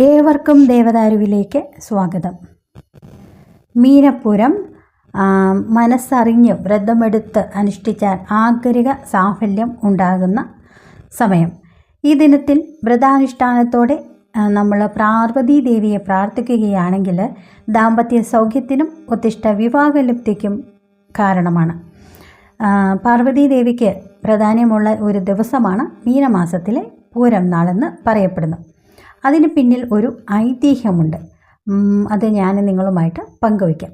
ഏവർക്കും ദേവദാരുവിലേക്ക് സ്വാഗതം. മീനപ്പൂരം മനസ്സറിഞ്ഞ് വ്രതമെടുത്ത് അനുഷ്ഠിച്ചാൽ ആന്തരിക സാഫല്യം ഉണ്ടാകുന്ന സമയം. ഈ ദിനത്തിൽ വ്രതാനുഷ്ഠാനത്തോടെ നമ്മൾ പാർവതീ ദേവിയെ പ്രാർത്ഥിക്കുകയാണെങ്കിൽ ദാമ്പത്യ സൗഖ്യത്തിനും ഉത്തിഷ്ട വിവാഹലബ്ധിക്കും കാരണമാണ്. പാർവതീ ദേവിക്ക് പ്രാധാന്യമുള്ള ഒരു ദിവസമാണ് മീനമാസത്തിലെ പൂരം നാളെന്ന് പറയപ്പെടുന്നു. അതിന് പിന്നിൽ ഒരു ഐതിഹ്യമുണ്ട്. അത് ഞാൻ നിങ്ങളുമായിട്ട് പങ്കുവയ്ക്കാം.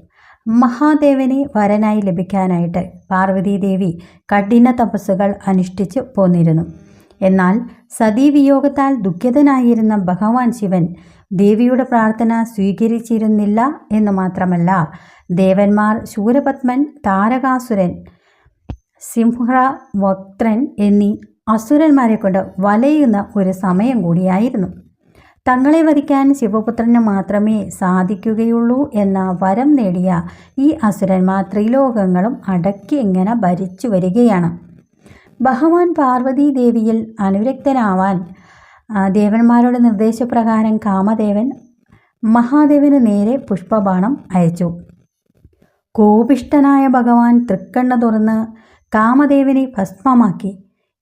മഹാദേവനെ വരനായി ലഭിക്കാനായിട്ട് പാർവതീദേവി കഠിന തപസ്സുകൾ അനുഷ്ഠിച്ചു പോന്നിരുന്നു. എന്നാൽ സതീവിയോഗത്താൽ ദുഃഖിതനായിരുന്ന ഭഗവാൻ ശിവൻ ദേവിയുടെ പ്രാർത്ഥന സ്വീകരിച്ചിരുന്നില്ല എന്ന് മാത്രമല്ല, ദേവന്മാർ ശൂരപത്മൻ, താരകാസുരൻ, സിംഹവക്ത്രൻ എന്നീ അസുരന്മാരെ കൊണ്ട് വലയുന്ന ഒരു സമയം കൂടിയായിരുന്നു. തങ്ങളെ വധിക്കാൻ ശിവപുത്രന് മാത്രമേ സാധിക്കുകയുള്ളൂ എന്ന വരം നേടിയ ഈ അസുരന്മാർ ത്രിലോകങ്ങളും അടക്കി ഇങ്ങനെ ഭരിച്ചു വരികയാണ്. ഭഗവാൻ പാർവതീ ദേവിയിൽ അനുരക്തനാവാൻ ദേവന്മാരുടെ നിർദ്ദേശപ്രകാരം കാമദേവൻ മഹാദേവന് നേരെ പുഷ്പബാണം അയച്ചു. കോപിഷ്ഠനായ ഭഗവാൻ തൃക്കണ്ണ തുറന്ന് കാമദേവനെ ഭസ്മമാക്കി.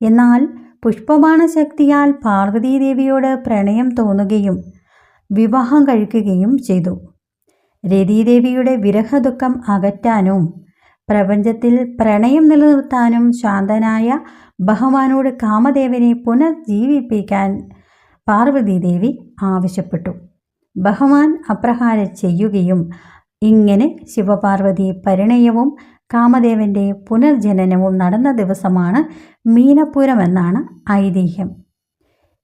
എന്നാൽ പുഷ്പബാണശക്തിയാൽ പാർവതീദേവിയോട് പ്രണയം തോന്നുകയും വിവാഹം കഴിക്കുകയും ചെയ്തു. രതീദേവിയുടെ വിരഹദുഃഖം അകറ്റാനും പ്രപഞ്ചത്തിൽ പ്രണയം നിലനിർത്താനും ശാന്തനായ ഭഗവാനോട് കാമദേവനെ പുനർജീവിപ്പിക്കാൻ പാർവതീദേവി ആവശ്യപ്പെട്ടു. ഭഗവാൻ അപ്രകാരം ചെയ്യുകയും ഇങ്ങനെ ശിവപാർവതി പരിണയവും കാമദേവൻ്റെ പുനർജനനവും നടന്ന ദിവസമാണ് മീനപ്പൂരം എന്നാണ് ഐതിഹ്യം.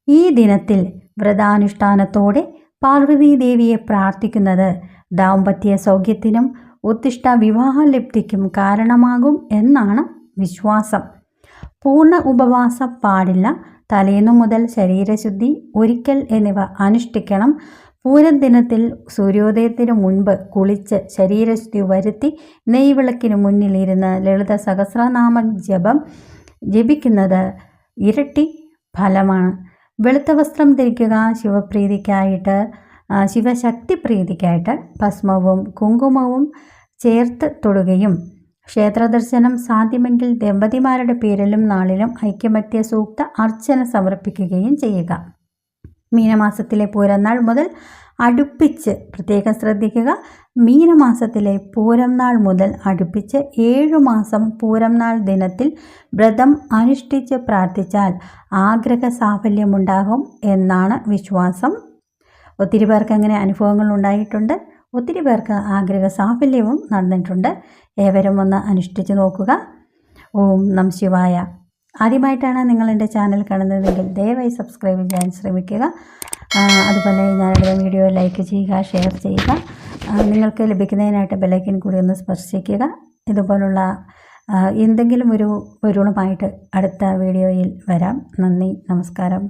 ഈ ദിനത്തിൽ വ്രതാനുഷ്ഠാനത്തോടെ പാർവതീദേവിയെ പ്രാർത്ഥിക്കുന്നത് ദാമ്പത്യ സൗഖ്യത്തിനും ഉത്തിഷ്ട വിവാഹലബ്ധിക്കും കാരണമാകും എന്നാണ് വിശ്വാസം. പൂർണ്ണ ഉപവാസം പാടില്ല. തലേന്നു മുതൽ ശരീരശുദ്ധി, ഒരിക്കൽ എന്നിവ അനുഷ്ഠിക്കണം. പൂരദിനത്തിൽ സൂര്യോദയത്തിനു മുൻപ് കുളിച്ച് ശരീരശുദ്ധി വരുത്തി നെയ്വിളക്കിന് മുന്നിലിരുന്ന് ലളിത സഹസ്രനാമ ജപിക്കുന്നത് ഇരട്ടി ഫലമാണ്. വെളുത്ത വസ്ത്രം ധരിക്കുക. ശിവശക്തിപ്രീതിക്കായിട്ട് ഭസ്മവും കുങ്കുമവും ചേർത്ത് തൊടുകയും ക്ഷേത്രദർശനം സാധ്യമെങ്കിൽ ദമ്പതിമാരുടെ പേരിലും നാളിലും ഐക്യമത്യ സൂക്ത അർച്ചന സമർപ്പിക്കുകയും ചെയ്യുക. മീനമാസത്തിലെ പൂരംനാൾ മുതൽ അടുപ്പിച്ച് പ്രത്യേകം ശ്രദ്ധിക്കുക. മീനമാസത്തിലെ പൂരം നാൾ മുതൽ അടുപ്പിച്ച് 7 മാസം പൂരം നാൾ ദിനത്തിൽ വ്രതം അനുഷ്ഠിച്ച് പ്രാർത്ഥിച്ചാൽ ആഗ്രഹ സാഫല്യമുണ്ടാകും എന്നാണ് വിശ്വാസം. ഒത്തിരി പേർക്ക് അങ്ങനെ അനുഭവങ്ങൾ ഉണ്ടായിട്ടുണ്ട്. ഒത്തിരി പേർക്ക് ആഗ്രഹ സാഫല്യവും നടന്നിട്ടുണ്ട്. ഏവരും ഒന്ന് അനുഷ്ഠിച്ച് നോക്കുക. ഓം നമഃ ശിവായ. ആദ്യമായിട്ടാണ് നിങ്ങൾ എൻ്റെ ചാനൽ കാണുന്നതെങ്കിൽ ദയവായി സബ്സ്ക്രൈബ് ചെയ്യാൻ ശ്രമിക്കുക. അതുപോലെ ഞാനിടുന്ന വീഡിയോ ലൈക്ക് ചെയ്യുക, ഷെയർ ചെയ്യുക. നിങ്ങൾക്ക് ലഭിക്കുന്നതിനായിട്ട് ബെല്ലൈക്കൻ കൂടി ഒന്ന് സ്പർശിക്കുക. ഇതുപോലുള്ള എന്തെങ്കിലും ഒരു പൊരുളുമായിട്ട് അടുത്ത വീഡിയോയിൽ വരാം. നന്ദി, നമസ്കാരം.